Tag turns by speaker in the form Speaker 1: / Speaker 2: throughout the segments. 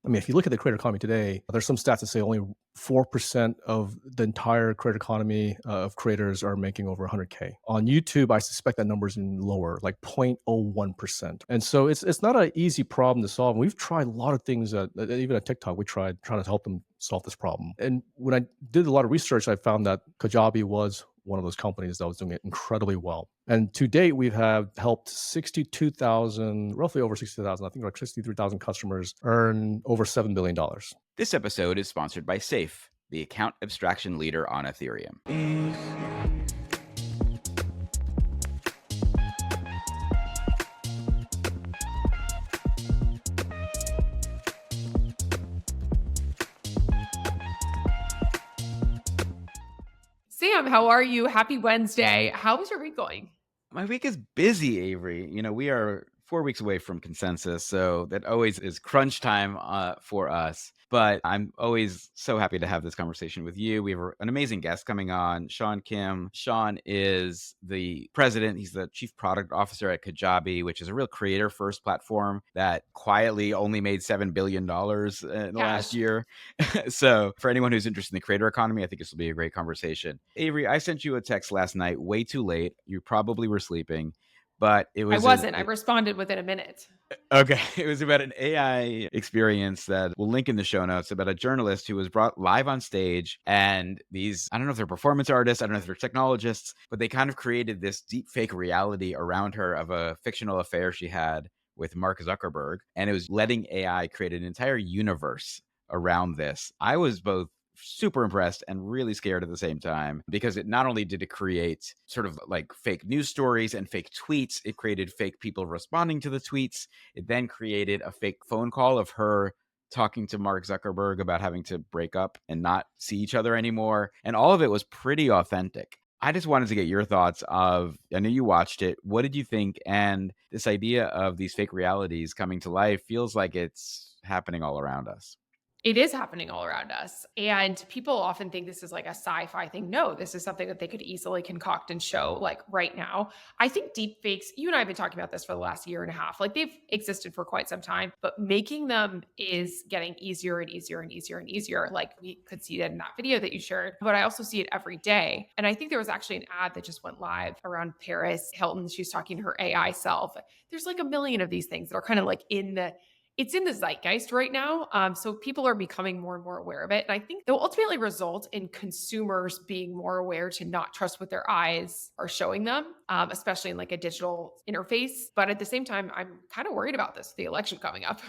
Speaker 1: I mean, if you look at the creator economy today, there's some stats that say only 4% of the entire creator economy of creators are making over 100K. On YouTube, I suspect that number is even lower, like 0.01%. And so it's not an easy problem to solve. We've tried a lot of things even at TikTok, we tried trying to help them solve this problem. And when I did a lot of research, I found that Kajabi was one of those companies that was doing it incredibly well. And to date, we have helped 62,000, roughly over 60,000, I think like 63,000 customers earn over $7 billion. dollars.
Speaker 2: This episode is sponsored by Safe, the account abstraction leader on Ethereum.
Speaker 3: Sam, how are you? Happy Wednesday. How was your week going?
Speaker 2: My week is busy, Avery. We are 4 weeks away from consensus, so that always is crunch time for us. But I'm always so happy to have this conversation with you. We have an amazing guest coming on, Sean Kim. Sean is the president. He's the chief product officer at Kajabi, which is a real creator-first platform that quietly only made $7 billion in the last year. So for anyone who's interested in the creator economy, I think this will be a great conversation. Avery, I sent you a text last night, way too late. You probably were sleeping. But it was
Speaker 3: I wasn't. I responded within a minute.
Speaker 2: Okay. It was about an AI experience that we'll link in the show notes about a journalist who was brought live on stage. And these, I don't know if they're performance artists, I don't know if they're technologists, but they kind of created this deep fake reality around her of a fictional affair she had with Mark Zuckerberg. And it was letting AI create an entire universe around this. I was both super impressed and really scared at the same time, because it not only did it create sort of like fake news stories and fake tweets, it created fake people responding to the tweets. It then created a fake phone call of her talking to Mark Zuckerberg about having to break up and not see each other anymore. And all of it was pretty authentic. I just wanted to get your thoughts of, I know you watched it. What did you think? And this idea of these fake realities coming to life feels like it's happening all around us.
Speaker 3: It is happening all around us. And people often think this is like a sci-fi thing. No, this is something that they could easily concoct and show like right now. I think deep fakes, you and I have been talking about this for the last year and a half. Like they've existed for quite some time, but making them is getting easier and easier and easier and easier. Like we could see that in that video that you shared, but I also see it every day. And I think there was actually an ad that just went live around Paris Hilton. She's talking to her AI self. There's like a million of these things that are kind of like it's in the zeitgeist right now. So people are becoming more and more aware of it. And I think they'll ultimately result in consumers being more aware to not trust what their eyes are showing them, especially in like a digital interface. But at the same time, I'm kind of worried about this, the election coming up.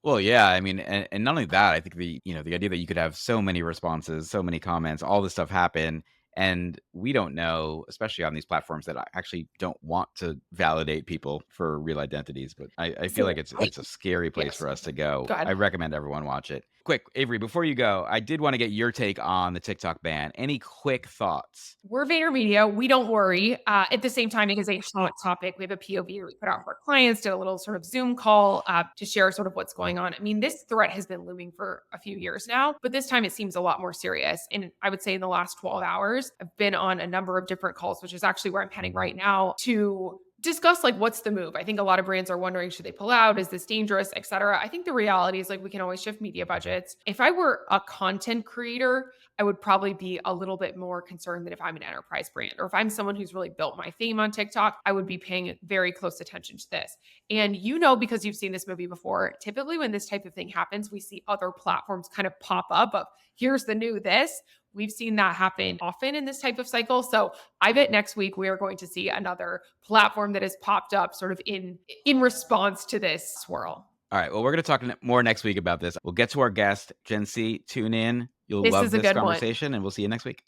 Speaker 2: Well, yeah, I mean, and not only that, I think the idea that you could have so many responses, so many comments, all this stuff happen, and we don't know, especially on these platforms that actually don't want to validate people for real identities. But I feel like it's a scary place for us to go.
Speaker 3: Go ahead.
Speaker 2: I recommend everyone watch it. Quick, Avery, before you go, I did want to get your take on the TikTok ban. Any quick thoughts?
Speaker 3: We're VaynerMedia. We don't worry. At the same time, it is a hot topic. We have a POV we put out for our clients, did a little sort of Zoom call to share sort of what's going on. I mean, this threat has been looming for a few years now, but this time it seems a lot more serious. And I would say in the last 12 hours, I've been on a number of different calls, which is actually where I'm heading right now to discuss like what's the move. I think a lot of brands are wondering, should they pull out? Is this dangerous, et cetera? I think the reality is like we can always shift media budgets. If I were a content creator, I would probably be a little bit more concerned than if I'm an enterprise brand, or if I'm someone who's really built my fame on TikTok, I would be paying very close attention to this. And because you've seen this movie before, typically when this type of thing happens, we see other platforms kind of pop up of here's the new this. We've seen that happen often in this type of cycle. So I bet next week we are going to see another platform that has popped up sort of in response to this swirl.
Speaker 2: All right. Well, we're going to talk more next week about this. We'll get to our guest, Gen C. Tune in. You'll love this conversation, and we'll see you next week.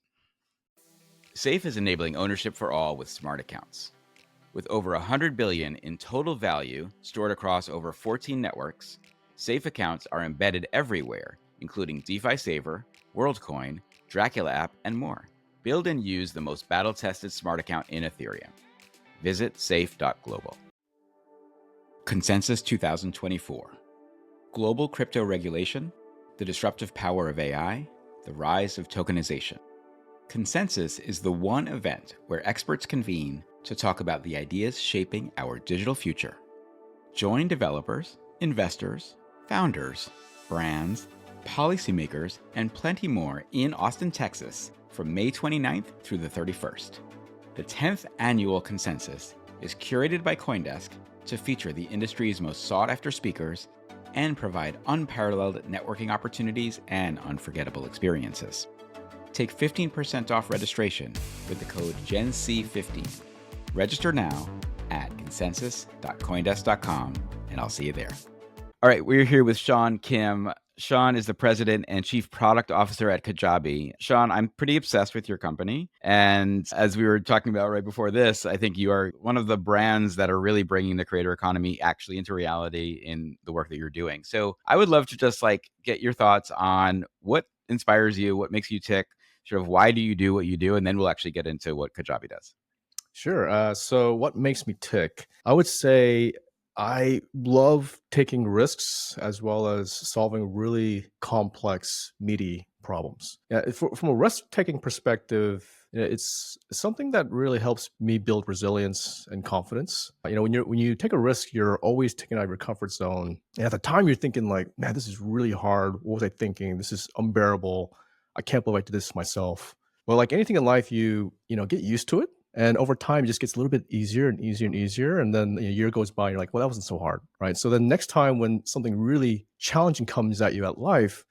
Speaker 2: Safe is enabling ownership for all with smart accounts. With over 100 billion in total value stored across over 14 networks, Safe accounts are embedded everywhere, including DeFi Saver, WorldCoin, Dracula app, and more. Build and use the most battle-tested smart account in Ethereum. Visit safe.global. Consensus 2024. Global crypto regulation, the disruptive power of AI, the rise of tokenization. Consensus is the one event where experts convene to talk about the ideas shaping our digital future. Join developers, investors, founders, brands, policymakers, and plenty more in Austin, Texas from May 29th through the 31st. The 10th annual Consensus is curated by CoinDesk to feature the industry's most sought-after speakers and provide unparalleled networking opportunities and unforgettable experiences. Take 15% off registration with the code GENC15. Register now at consensus.coindesk.com, and I'll see you there. All right, we're here with Sean Kim. Sean is the president and chief product officer at Kajabi. Sean, I'm pretty obsessed with your company. And as we were talking about right before this, I think you are one of the brands that are really bringing the creator economy actually into reality in the work that you're doing. So I would love to just get your thoughts on what inspires you, what makes you tick, sort of why do you do what you do? And then we'll actually get into what Kajabi does.
Speaker 1: Sure. So what makes me tick? I would say I love taking risks as well as solving really complex, meaty problems. Yeah, from a risk-taking perspective, it's something that really helps me build resilience and confidence. When you take a risk, you're always taking out of your comfort zone. And at the time, you're thinking like, "Man, this is really hard. What was I thinking? This is unbearable. I can't believe I did this myself." Well, like anything in life, you get used to it. And over time, it just gets a little bit easier and easier and easier. And then a year goes by, and you're like, well, that wasn't so hard, right? So then next time when something really challenging comes at you at life,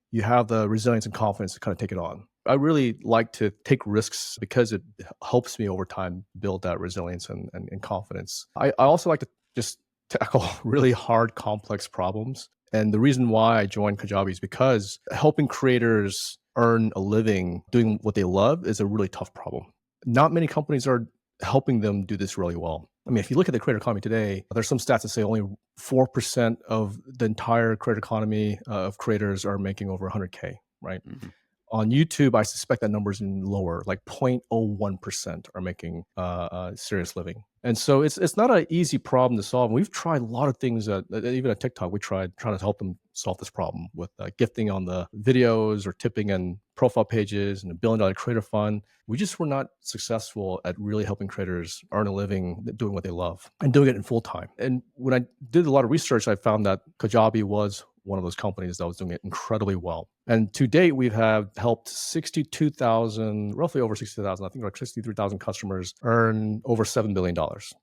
Speaker 1: you have the resilience and confidence to kind of take it on. I really like to take risks because it helps me over time build that resilience and confidence. I also like to just tackle really hard, complex problems. And the reason why I joined Kajabi is because helping creators earn a living doing what they love is a really tough problem. Not many companies are helping them do this really well. I mean, if you look at the creator economy today, there's some stats that say only 4% of the entire creator economy of creators are making over 100K, right?
Speaker 2: Mhm.
Speaker 1: On YouTube, I suspect that number is even lower, like 0.01% are making a serious living. And so it's not an easy problem to solve. We've tried a lot of things, even at TikTok, we tried trying to help them solve this problem with gifting on the videos or tipping and profile pages and a $1 billion creator fund. We just were not successful at really helping creators earn a living doing what they love and doing it in full time. And when I did a lot of research, I found that Kajabi was one of those companies that was doing it incredibly well. And to date, we have helped 62,000, roughly over 60,000, I think like 63,000 customers earn over $7 billion.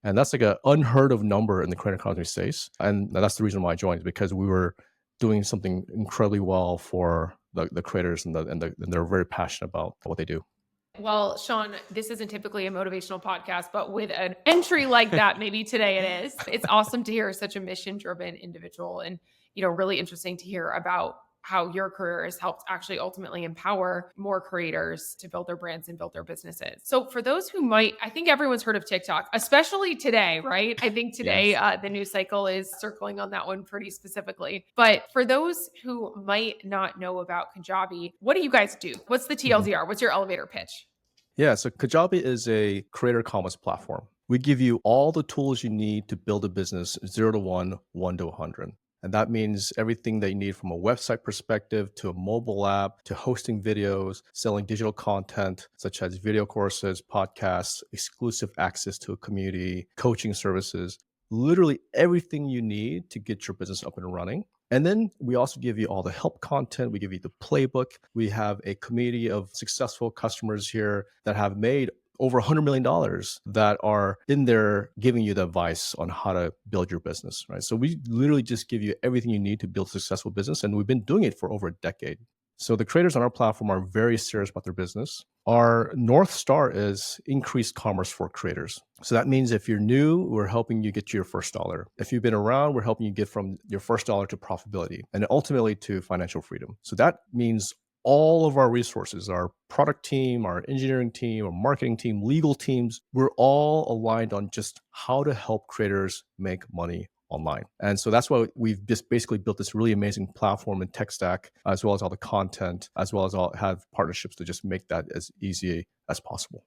Speaker 1: And that's like an unheard of number in the creator economy space. And that's the reason why I joined, because we were doing something incredibly well for the creators and they're very passionate about what they do.
Speaker 3: Well, Sean, this isn't typically a motivational podcast, but with an entry like that, maybe today it is. It's awesome to hear such a mission-driven individual, and really interesting to hear about how your career has helped actually ultimately empower more creators to build their brands and build their businesses. So for those who I think everyone's heard of TikTok, especially today, right? I think today
Speaker 2: Yes.
Speaker 3: the news cycle is circling on that one pretty specifically. But for those who might not know about Kajabi, what do you guys do? What's the TLDR? What's your elevator pitch?
Speaker 1: Yeah, so Kajabi is a creator commerce platform. We give you all the tools you need to build a business 0 to 1, 1 to 100. And that means everything that you need from a website perspective to a mobile app to hosting videos, selling digital content such as video courses, podcasts, exclusive access to a community, coaching services, literally everything you need to get your business up and running. And then we also give you all the help content. We give you the playbook. We have a community of successful customers here that have made over $100 million that are in there giving you the advice on how to build your business, right? So we literally just give you everything you need to build a successful business. And we've been doing it for over a decade. So the creators on our platform are very serious about their business. Our North Star is increased commerce for creators. So that means if you're new, we're helping you get to your first dollar. If you've been around, we're helping you get from your first dollar to profitability and ultimately to financial freedom. So that means all of our resources, our product team, our engineering team, our marketing team, legal teams, we're all aligned on just how to help creators make money online. And so that's why we've just basically built this really amazing platform and tech stack, as well as all the content, as well as have partnerships to just make that as easy as possible.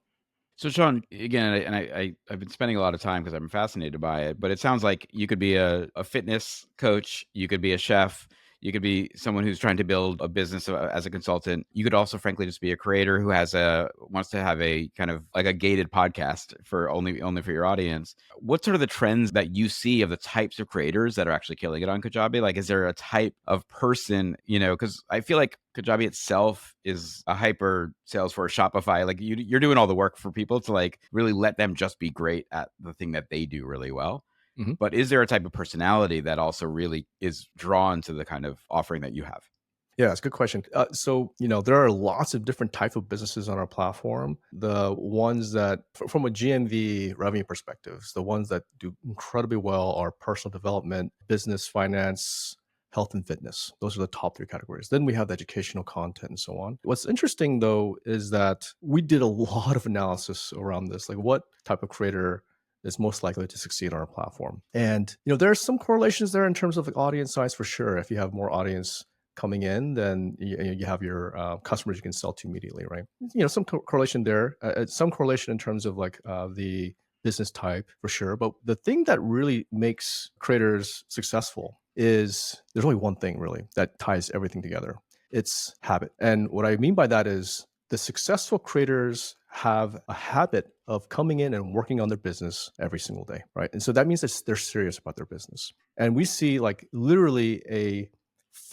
Speaker 2: So Sean, again, I've been spending a lot of time because I'm fascinated by it, but it sounds like you could be a fitness coach, you could be a chef, You could be someone who's trying to build a business as a consultant. You could also, frankly, just be a creator who wants to have a kind of like a gated podcast for only for your audience. What sort of the trends that you see of the types of creators that are actually killing it on Kajabi? Like, is there a type of person, because I feel like Kajabi itself is a hyper Salesforce Shopify. Like you're doing all the work for people to like really let them just be great at the thing that they do really well.
Speaker 1: Mhm.
Speaker 2: But is there a type of personality that also really is drawn to the kind of offering that you have?
Speaker 1: Yeah, it's a good question. There are lots of different type of businesses on our platform. The ones that, from a GMV revenue perspective, the ones that do incredibly well are personal development, business, finance, health, and fitness. Those are the top three categories. Then we have the educational content and so on. What's interesting though is that we did a lot of analysis around this, like what type of creator is most likely to succeed on our platform. And there are some correlations there in terms of like audience size for sure. If you have more audience coming in, then you have your customers you can sell to immediately, right? Some correlation there, some correlation in terms of like the business type for sure. But the thing that really makes creators successful is there's only one thing really that ties everything together. It's habit. And what I mean by that is the successful creators have a habit of coming in and working on their business every single day, right? And so that means that they're serious about their business. And we see like literally a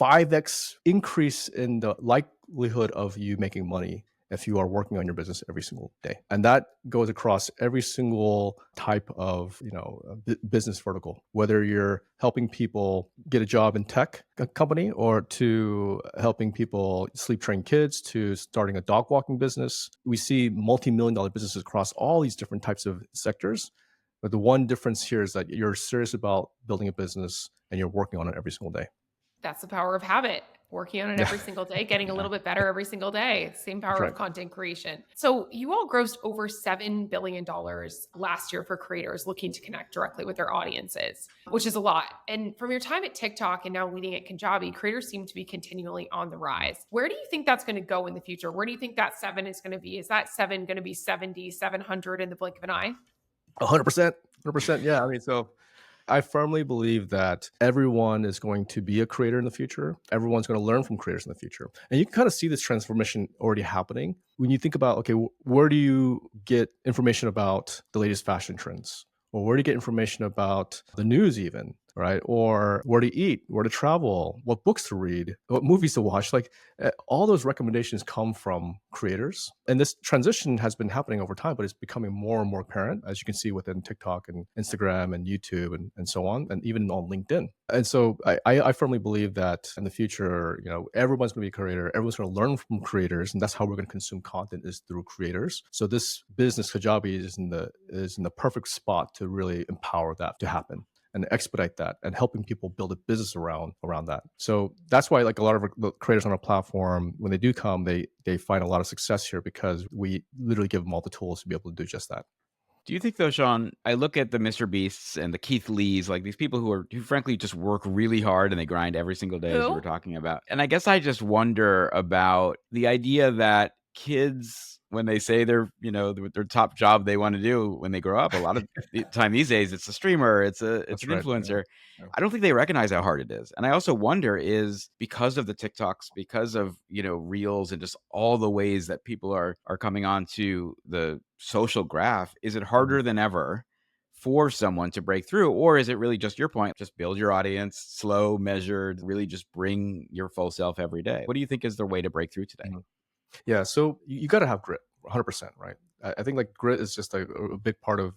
Speaker 1: 5x increase in the likelihood of you making money if you are working on your business every single day. And that goes across every single type of, business vertical, whether you're helping people get a job in tech company or to helping people sleep train kids to starting a dog walking business. We see multi-million dollar businesses across all these different types of sectors. But the one difference here is that you're serious about building a business and you're working on it every single day.
Speaker 3: That's the power of habit. Working on it
Speaker 1: Yeah,
Speaker 3: every single day, getting a
Speaker 2: Yeah.
Speaker 3: little bit better every single day. Same
Speaker 1: that's
Speaker 3: power of
Speaker 1: right.
Speaker 3: content creation. So, you all grossed over $7 billion last year for creators looking to connect directly with their audiences, which is a lot. And from your time at TikTok and now leading at Kajabi, creators seem to be continually on the rise. Where do you think that's going to go in the future? Where do you think that seven is going to be? Is that seven going to be 70, 700 in the blink of an eye?
Speaker 1: 100%. 100%. Yeah. I mean, so I firmly believe that everyone is going to be a creator in the future. Everyone's going to learn from creators in the future. And you can kind of see this transformation already happening when you think about, okay, where do you get information about the latest fashion trends? Or where do you get information about the news, even, right? Or where to eat, where to travel, what books to read, what movies to watch? Like all those recommendations come from creators. And this transition has been happening over time, but it's becoming more and more apparent, as you can see within TikTok and Instagram and YouTube and so on, and even on LinkedIn. And so I firmly believe that in the future, everyone's going to be a creator. Everyone's going to learn from creators, and that's how we're going to consume content is through creators. So this business Kajabi is in the perfect spot to really empower that to happen and expedite that and helping people build a business around that. So that's why like a lot of the creators on our platform, when they do come, they find a lot of success here because we literally give them all the tools to be able to do just that.
Speaker 2: Do you think though, Sean, I look at the Mr. Beasts and the Keith Lees, like these people who frankly just work really hard and they grind every single day, as you were
Speaker 3: Who?
Speaker 2: talking about. And I guess I just wonder about the idea that kids, when they say their top job they want to do when they grow up, a lot of the time these days it's a streamer, it's
Speaker 1: That's
Speaker 2: an
Speaker 1: right. Yeah.
Speaker 2: influencer.
Speaker 1: Yeah.
Speaker 2: I don't think they recognize how hard it is. And I also wonder is because of the TikToks, because of, reels and just all the ways that people are coming onto the social graph, is it
Speaker 1: Mhm.
Speaker 2: harder than ever for someone to break through? Or is it really just your point, just build your audience, slow, measured, really just bring your full self every day? What do you think is the way to break through today?
Speaker 1: Mhm. Yeah, so you got to have grit, 100%, right? I think like grit is just a big part of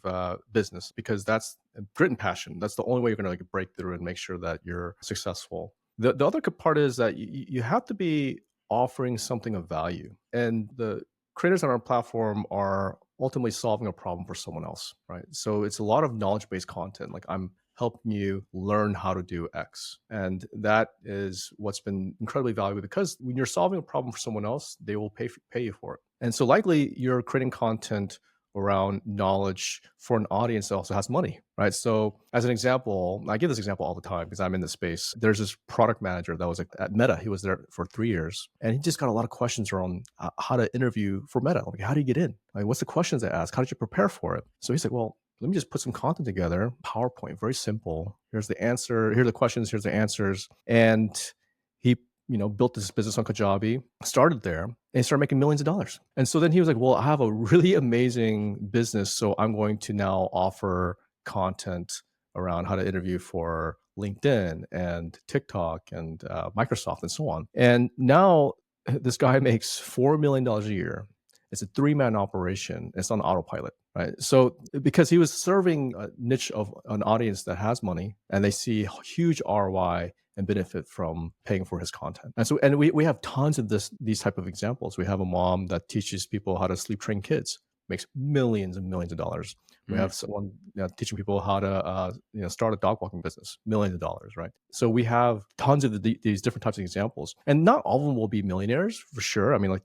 Speaker 1: business because that's grit and passion. That's the only way you're going to like break through and make sure that you're successful. The other good part is that you have to be offering something of value, and the creators on our platform are ultimately solving a problem for someone else, right? So it's a lot of knowledge based content. Like I'm helping you learn how to do X. And that is what's been incredibly valuable because when you're solving a problem for someone else, they will pay you for it. And so likely you're creating content around knowledge for an audience that also has money, right? So as an example, I give this example all the time because I'm in the space. There's this product manager that was at Meta. He was there for 3 years and he just got a lot of questions around how to interview for Meta. Like, how do you get in? Like, what's the questions they ask? How did you prepare for it? So he's like, well, let me just put some content together. PowerPoint, very simple. Here's the answer. Here are the questions. Here's the answers. And built this business on Kajabi, started there, and he started making millions of dollars. And so then he was like, well, I have a really amazing business, so I'm going to now offer content around how to interview for LinkedIn and TikTok and Microsoft and so on. And now this guy makes $4 million a year. It's a three-man operation. It's on autopilot, right? So because he was serving a niche of an audience that has money and they see huge ROI and benefit from paying for his content. And so, and we have tons of these type of examples. We have a mom that teaches people how to sleep train kids, makes millions and millions of dollars. We
Speaker 2: Mm.
Speaker 1: have someone teaching people how to start a dog walking business, millions of dollars, right? So we have tons of these different types of examples, and not all of them will be millionaires for sure. I mean, like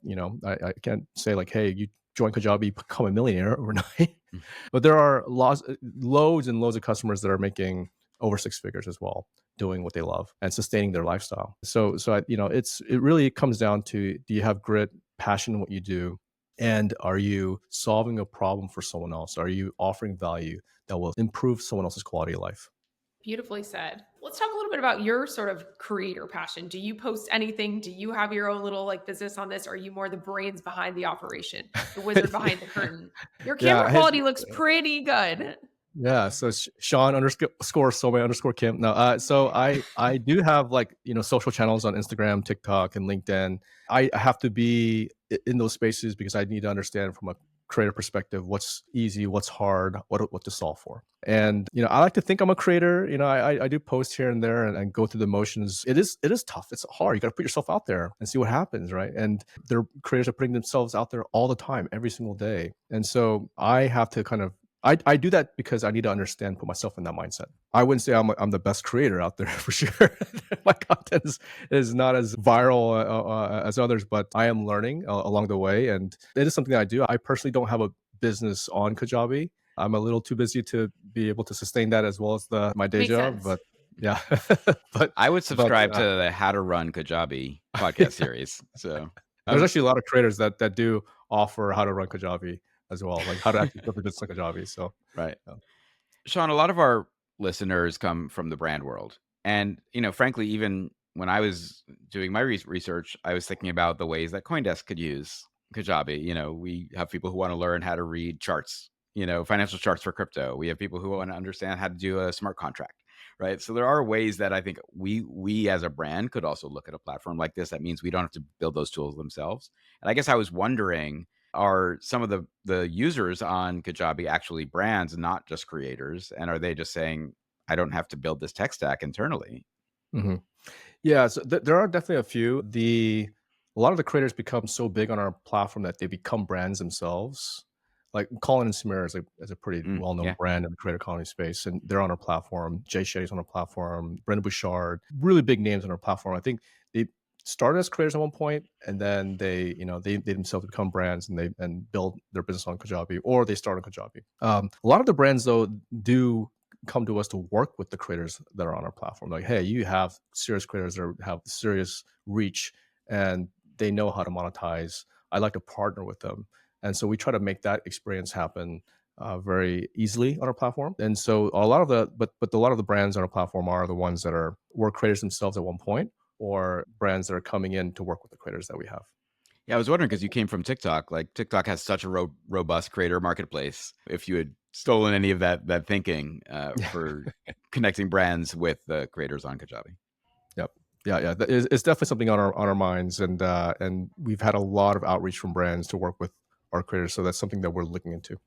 Speaker 1: I can't say like, hey, you join Kajabi, become a millionaire overnight.
Speaker 2: Mm.
Speaker 1: But there are loads and loads of customers that are making over six figures as well, doing what they love and sustaining their lifestyle. So it really comes down to, do you have grit, passion in what you do? And are you solving a problem for someone else? Are you offering value that will improve someone else's quality of life?
Speaker 3: Beautifully said. Let's talk a little bit about your sort of creator passion. Do you post anything? Do you have your own little like business on this? Or are you more the brains behind the operation, the wizard behind the curtain? Your camera
Speaker 1: Yeah. Hey,
Speaker 3: quality looks pretty good.
Speaker 1: yeah. So it's Sean underscore Somay underscore Kim. No, so I do have like social channels on Instagram, TikTok, and LinkedIn. I have to be in those spaces because I need to understand from a creator perspective what's easy, what's hard, what to solve for. And I like to think I'm a creator. I do post here and there and go through the motions. It is tough. It's hard. You got to put yourself out there and see what happens, right? And their creators are putting themselves out there all the time, every single day. And so I have to kind of I do that because I need to understand, put myself in that mindset. I wouldn't say I'm the best creator out there for sure. My content is not as viral as others, but I am learning along the way, and it is something that I do. I personally don't have a business on Kajabi. I'm a little too busy to be able to sustain that as well as my day
Speaker 3: Makes
Speaker 1: job.
Speaker 3: sense.
Speaker 1: But yeah, but
Speaker 2: I would
Speaker 1: but
Speaker 2: subscribe to the How to Run Kajabi podcast series. So
Speaker 1: there's
Speaker 2: um,
Speaker 1: actually a lot of creators that do offer how to run Kajabi as well, like how to actually build a business on Kajabi. So
Speaker 2: right.
Speaker 1: yeah.
Speaker 2: Sean, a lot of our listeners come from the brand world. And, frankly, even when I was doing my research, I was thinking about the ways that CoinDesk could use Kajabi. We have people who want to learn how to read charts, financial charts for crypto. We have people who want to understand how to do a smart contract, right? So there are ways that I think we as a brand could also look at a platform like this. That means we don't have to build those tools themselves. And I guess I was wondering, are some of the users on Kajabi actually brands, not just creators? And are they just saying, I don't have to build this tech stack internally?
Speaker 1: hmm Yeah, so there are definitely a few. A lot of the creators become so big on our platform that they become brands themselves. Like Colin and Samir is a pretty well-known
Speaker 2: Yeah.
Speaker 1: brand in the creator economy space, and they're on our platform. Jay Shetty's on our platform. Brendan Bouchard, really big names on our platform. I think they started as creators at one point, and then they themselves become brands and they build their business on Kajabi, or they start on Kajabi. A lot of the brands though do come to us to work with the creators that are on our platform. Like, hey, you have serious creators that have serious reach and they know how to monetize. I'd like to partner with them. And so we try to make that experience happen very easily on our platform. And so a lot of the brands on our platform are the ones that were creators themselves at one point, or brands that are coming in to work with the creators that we have.
Speaker 2: Yeah, I was wondering because you came from TikTok. Like TikTok has such a robust creator marketplace. If you had stolen any of that thinking for connecting brands with the creators on Kajabi.
Speaker 1: Yep. Yeah. It's definitely something on our minds, and we've had a lot of outreach from brands to work with our creators. So that's something that we're looking into.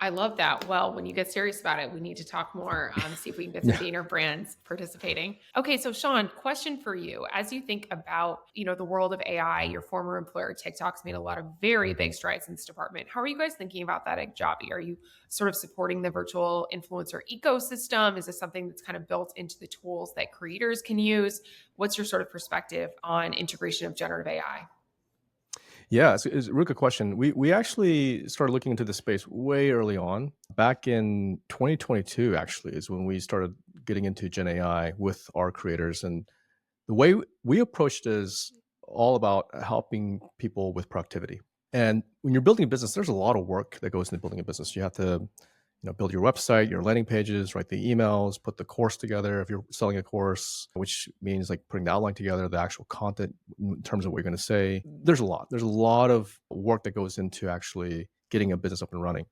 Speaker 3: I love that. Well, when you get serious about it, we need to talk more, see if we can get some
Speaker 1: Yeah.
Speaker 3: Vayner brands participating. Okay, so Sean, question for you. As you think about, the world of AI, your former employer, TikTok's made a lot of very big strides in this department. How are you guys thinking about that at Kajabi? Are you sort of supporting the virtual influencer ecosystem? Is this something that's kind of built into the tools that creators can use? What's your sort of perspective on integration of generative AI?
Speaker 1: Yeah, it's a really good question. We actually started looking into this space way early on. Back in 2022, actually, is when we started getting into Gen AI with our creators. And the way we approached is all about helping people with productivity. And when you're building a business, there's a lot of work that goes into building a business. You have to build your website, your landing pages, write the emails, put the course together if you're selling a course, which means like putting the outline together, the actual content in terms of what you're going to say. There's a lot. There's a lot of work that goes into actually getting a business up and running.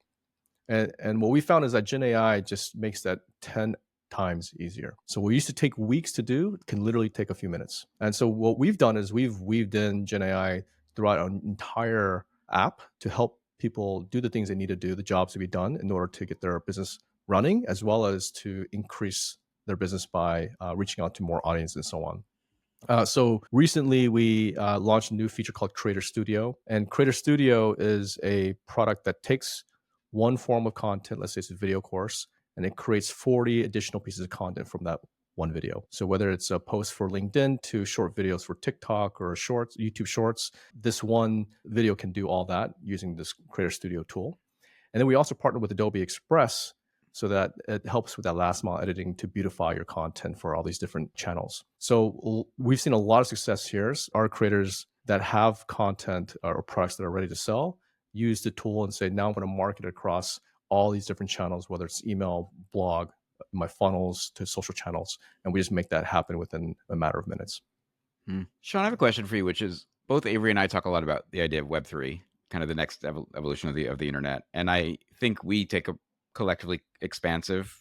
Speaker 1: And what we found is that Gen AI just makes that 10 times easier. So what used to take weeks to do can literally take a few minutes. And so what we've done is we've weaved in Gen AI throughout our entire app to help people do the things they need to do, the jobs to be done in order to get their business running, as well as to increase their business by reaching out to more audience and so on. So recently we launched a new feature called Creator Studio. And Creator Studio is a product that takes one form of content, let's say it's a video course, and it creates 40 additional pieces of content from that one video. So whether it's a post for LinkedIn to short videos for TikTok or shorts, YouTube Shorts, this one video can do all that using this Creator Studio tool. And then we also partner with Adobe Express so that it helps with that last mile editing to beautify your content for all these different channels. So we've seen a lot of success here. Our creators that have content or products that are ready to sell use the tool and say, now I'm going to market it across all these different channels, whether it's email, blog, my funnels to social channels. And we just make that happen within a matter of minutes.
Speaker 2: Sean, I have a question for you, which is both Avery and I talk a lot about the idea of Web3, kind of the next evolution of the internet. And I think we take a collectively expansive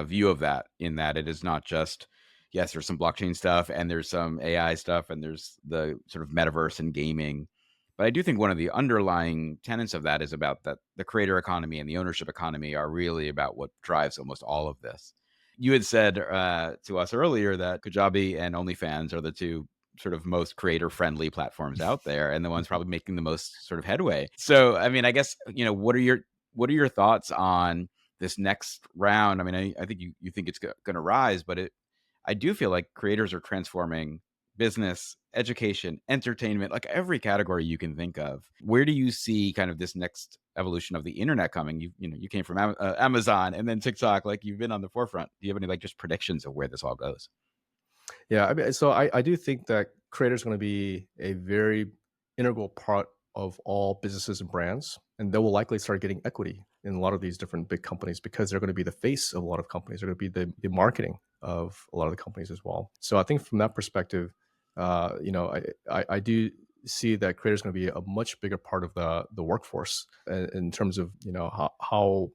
Speaker 2: view of that, in that it is not just, yes, there's some blockchain stuff and there's some AI stuff and there's the sort of metaverse and gaming. But I do think one of the underlying tenets of that is about that the creator economy and the ownership economy are really about what drives almost all of this. You had said to us earlier that Kajabi and OnlyFans are the two sort of most creator friendly platforms out there, and the ones probably making the most sort of headway. So, I mean, I guess, what are your thoughts on this next round? I mean, I think you think it's going to rise, but I do feel like creators are transforming business, education, entertainment, like every category you can think of. Where do you see kind of this next evolution of the internet coming? You came from Amazon and then TikTok, like you've been on the forefront. Do you have any like just predictions of where this all goes?
Speaker 1: Yeah, I mean, so I do think that creators are going to be a very integral part of all businesses and brands, and they will likely start getting equity in a lot of these different big companies because they're going to be the face of a lot of companies. They're going to be the marketing of a lot of the companies as well. So I think from that perspective, I do see that creators are going to be a much bigger part of the workforce in terms of how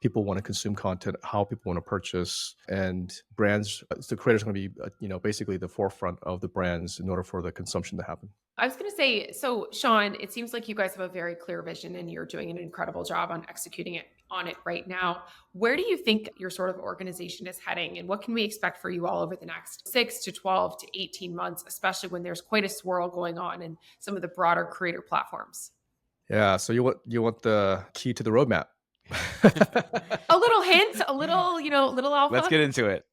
Speaker 1: people want to consume content, how people want to purchase, and brands. The creators are going to be, basically the forefront of the brands in order for the consumption to happen.
Speaker 3: I was going to say, so Sean, it seems like you guys have a very clear vision and you're doing an incredible job on executing it on it right now. Where do you think your sort of organization is heading, and what can we expect for you all over the next 6 to 12 to 18 months, especially when there's quite a swirl going on in some of the broader creator platforms?
Speaker 1: Yeah. So you want the key to the roadmap.
Speaker 3: A little hint, a little, little alpha.
Speaker 2: Let's get into it.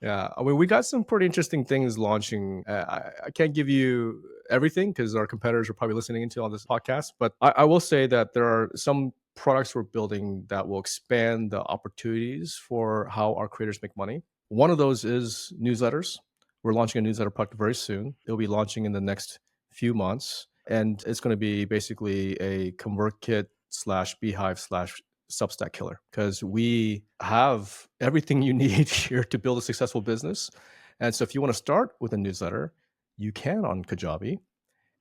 Speaker 1: Yeah, I mean, we got some pretty interesting things launching. I can't give you everything because our competitors are probably listening into on this podcast, but I will say that there are some products we're building that will expand the opportunities for how our creators make money. One of those is newsletters. We're launching a newsletter product very soon. It'll be launching in the next few months, and it's going to be basically a ConvertKit slash Beehive slash Substack killer, because we have everything you need here to build a successful business. And so if you want to start with a newsletter, you can on Kajabi.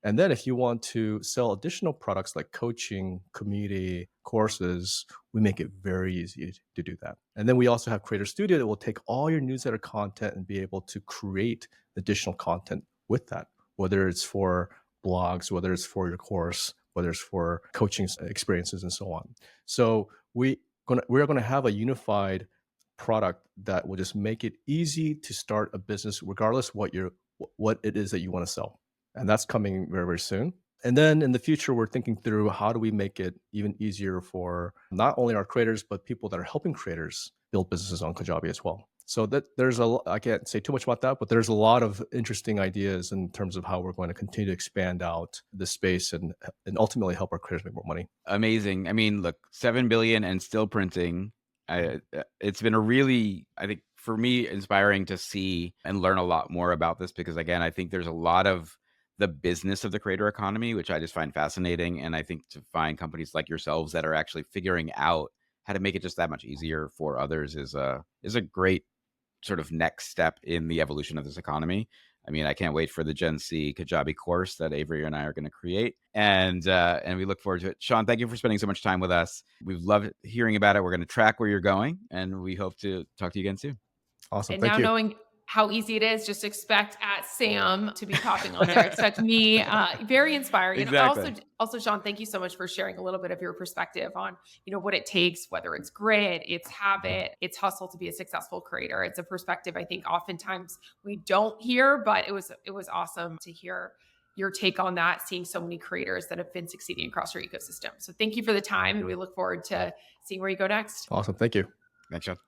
Speaker 1: And then if you want to sell additional products like coaching, community, courses, we make it very easy to do that. And then we also have Creator Studio that will take all your newsletter content and be able to create additional content with that, whether it's for blogs, whether it's for your course, whether it's for coaching experiences and so on. So we're going to have a unified product that will just make it easy to start a business, regardless what it is that you want to sell. And that's coming very, very soon. And then in the future, we're thinking through how do we make it even easier for not only our creators, but people that are helping creators build businesses on Kajabi as well. So that I can't say too much about that, but there's a lot of interesting ideas in terms of how we're going to continue to expand out the space and ultimately help our creators make more money.
Speaker 2: Amazing. I mean, look, 7 billion and still printing. It's been a really, I think for me, inspiring to see and learn a lot more about this, because again, I think there's a lot of the business of the creator economy, which I just find fascinating. And I think to find companies like yourselves that are actually figuring out how to make it just that much easier for others is a great sort of next step in the evolution of this economy. I mean, I can't wait for the Gen C Kajabi course that Avery and I are going to create, and we look forward to it. Sean, thank you for spending so much time with us. We've loved hearing about it. We're going to track where you're going, and we hope to talk to you again soon.
Speaker 1: Awesome.
Speaker 3: And
Speaker 1: Thank
Speaker 3: now
Speaker 1: you.
Speaker 3: knowing how easy it is, just expect at Sam to be popping on there. Expect me. Very inspiring.
Speaker 2: Exactly.
Speaker 3: And also, Sean, thank you so much for sharing a little bit of your perspective on, what it takes, whether it's grit, it's habit, it's hustle to be a successful creator. It's a perspective I think oftentimes we don't hear, but it was awesome to hear your take on that, seeing so many creators that have been succeeding across your ecosystem. So thank you for the time, and we look forward to seeing where you go next.
Speaker 1: Awesome. Thank you.
Speaker 2: Thanks, Sean.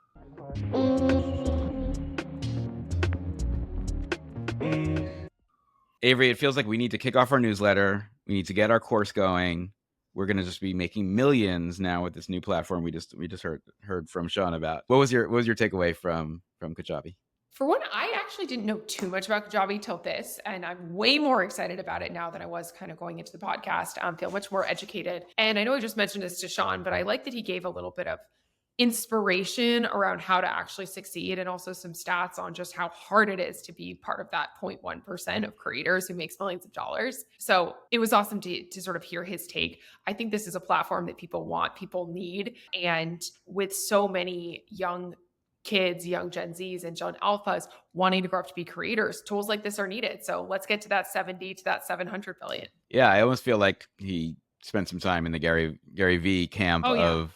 Speaker 2: Avery, it feels like we need to kick off our newsletter. We need to get our course going. We're going to just be making millions now with this new platform we just heard from Sean about. What was your takeaway from Kajabi?
Speaker 3: For one, I actually didn't know too much about Kajabi till this, and I'm way more excited about it now than I was kind of going into the podcast. I feel much more educated. And I know I just mentioned this to Sean, but I like that he gave a little bit of inspiration around how to actually succeed, and also some stats on just how hard it is to be part of that 0.1% of creators who makes millions of dollars. So it was awesome to sort of hear his take. I think this is a platform that people want, people need. And with so many young kids, young Gen Zs and Gen Alphas wanting to grow up to be creators, tools like this are needed. So let's get to that 70 to that 700 billion.
Speaker 2: Yeah, I almost feel like he spent some time in the Gary V camp of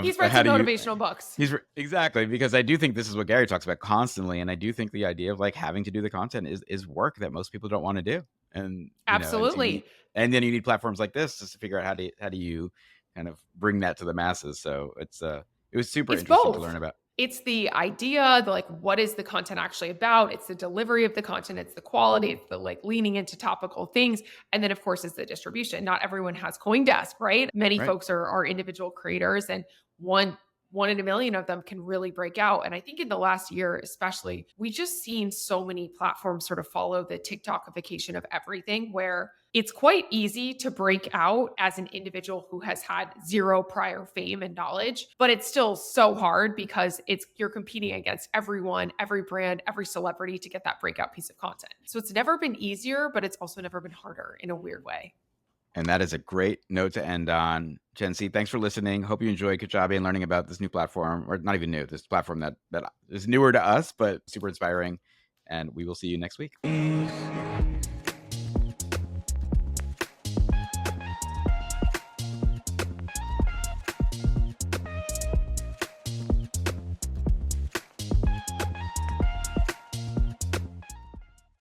Speaker 3: he's read some motivational books.
Speaker 2: Exactly, because I do think this is what Gary talks about constantly, and I do think the idea of like having to do the content is work that most people don't want to do. And
Speaker 3: absolutely,
Speaker 2: and then you need platforms like this just to figure out how do you kind of bring that to the masses. So it was super interesting to learn about.
Speaker 3: It's the idea, the like, what is the content actually about? It's the delivery of the content. It's the quality. It's the like leaning into topical things. And then of course, it's the distribution. Not everyone has CoinDesk, right? Many folks are individual creators, and one in a million of them can really break out. And I think in the last year, especially, we just seen so many platforms sort of follow the TikTokification of everything, where it's quite easy to break out as an individual who has had zero prior fame and knowledge, but it's still so hard because you're competing against everyone, every brand, every celebrity to get that breakout piece of content. So it's never been easier, but it's also never been harder in a weird way.
Speaker 2: And that is a great note to end on. Gen C, thanks for listening. Hope you enjoyed Kajabi and learning about this new platform, or not even new, this platform that is newer to us, but super inspiring. And we will see you next week.